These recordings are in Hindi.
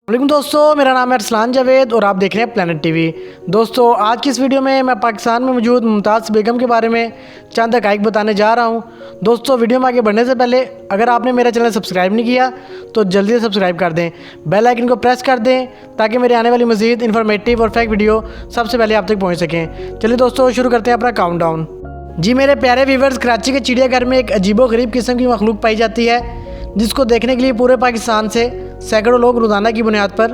वालेकुम दोस्तों, मेरा नाम है अरसलान जावेद और आप देख रहे हैं प्लैनेट टीवी। दोस्तों, आज की इस वीडियो में मैं पाकिस्तान में मौजूद मुमताज़ बेगम के बारे में चंद हक़ाइक़ बताने जा रहा हूं। दोस्तों, वीडियो में आगे बढ़ने से पहले अगर आपने मेरा चैनल सब्सक्राइब नहीं किया तो जल्दी से सब्सक्राइब कर दें, बेल आइकन को प्रेस कर दें ताकि मेरे आने वाली मज़ीद इन्फॉर्मेटिव और फैक्ट वीडियो सबसे पहले आप तक पहुँच सकें। चलिए दोस्तों, शुरू करते हैं अपना काउंटडाउन। जी मेरे प्यारे व्यूवर्स, कराची के चिड़ियाघर में एक अजीबोगरीब किस्म की मखलूक पाई जाती है जिसको देखने के लिए पूरे पाकिस्तान से सैकड़ों लोग रोज़ाना की बुनियाद पर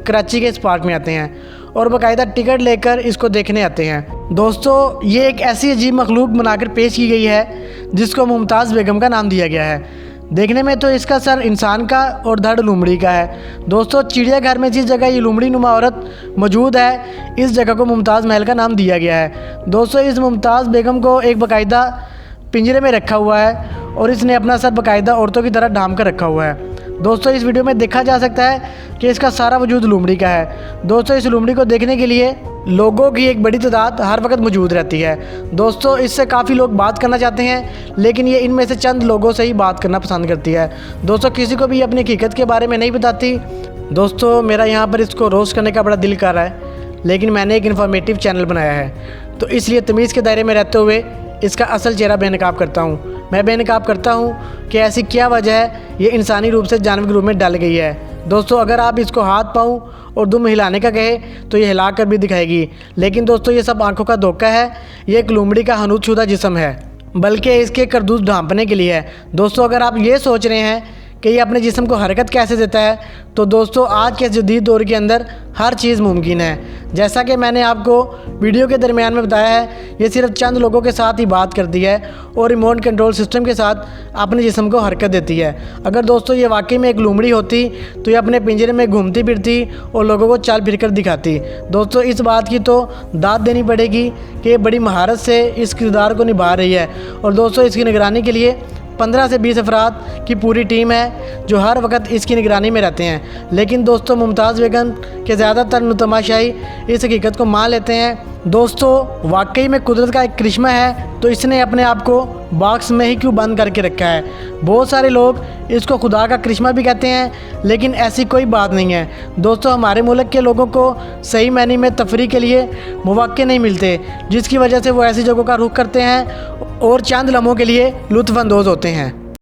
कराची के इस पार्क में आते हैं और बाकायदा टिकट लेकर इसको देखने आते हैं। दोस्तों, ये एक ऐसी अजीब मखलूक बनाकर पेश की गई है जिसको मुमताज़ बेगम का नाम दिया गया है। देखने में तो इसका सर इंसान का और धड़ लूमड़ी का है। दोस्तों, चिड़ियाघर में जिस जगह ये लूमड़ी नुमा औरत मौजूद है, इस जगह को मुमताज़ महल का नाम दिया गया है। दोस्तों, इस मुमताज़ बेगम को एक बाकायदा पिंजरे में रखा हुआ है और इसने अपना सर बाकायदा औरतों की तरह ढांप कर रखा हुआ है। दोस्तों, इस वीडियो में देखा जा सकता है कि इसका सारा वजूद लूमड़ी का है। दोस्तों, इस लूमड़ी को देखने के लिए लोगों की एक बड़ी तादाद हर वक्त मौजूद रहती है। दोस्तों, इससे काफ़ी लोग बात करना चाहते हैं लेकिन ये इनमें से चंद लोगों से ही बात करना पसंद करती है। दोस्तों, किसी को भी अपनी हकीकत के बारे में नहीं बताती। दोस्तों, मेरा यहाँ पर इसको रोस्ट करने का बड़ा दिल कर रहा है लेकिन मैंने एक इन्फॉर्मेटिव चैनल बनाया है तो इसलिए तमीज़ के दायरे में रहते हुए इसका असल चेहरा बेनकाब करता हूँ। मैं बेनकाब करता हूँ कि ऐसी क्या वजह है ये इंसानी रूप से जानवर के रूप में डाल गई है। दोस्तों, अगर आप इसको हाथ पाँव और दुम हिलाने का कहे तो ये हिला कर भी दिखाएगी, लेकिन दोस्तों ये सब आंखों का धोखा है। ये एक लूमड़ी का हनूतशुदा जिस्म है, बल्कि इसके करतूत ढांपने के लिए है। दोस्तों, अगर आप ये सोच रहे हैं कि ये अपने जिस्म को हरकत कैसे देता है तो दोस्तों, आज के जदीद दौर के अंदर हर चीज़ मुमकिन है। जैसा कि मैंने आपको वीडियो के दरमियान में बताया है, ये सिर्फ चंद लोगों के साथ ही बात करती है और रिमोट कंट्रोल सिस्टम के साथ अपने जिस्म को हरकत देती है। अगर दोस्तों ये वाकई में एक लूमड़ी होती तो ये अपने पिंजरे में घूमती फिरती और लोगों को चल फिर कर दिखाती। दोस्तों, इस बात की तो दाद देनी पड़ेगी कि ये बड़ी महारत से इस किरदार को निभा रही है। और दोस्तों, इसकी निगरानी के लिए 15 से 20 अफराद की पूरी टीम है जो हर वक्त इसकी निगरानी में रहते हैं। लेकिन दोस्तों, मुमताज़ बेगम के ज़्यादातर नुतमाशाही इस हकीकत को मान लेते हैं। दोस्तों, वाकई में कुदरत का एक करिश्मा है तो इसने अपने आप को बॉक्स में ही क्यों बंद करके रखा है। बहुत सारे लोग इसको खुदा का करिश्मा भी कहते हैं लेकिन ऐसी कोई बात नहीं है। दोस्तों, हमारे मुल्क के लोगों को सही मायने में तफरी के लिए मौके नहीं मिलते, जिसकी वजह से वो ऐसी जगहों का रुख करते हैं और चंद लम्हों के लिए लुत्फ़ अंदोज़ होते हैं।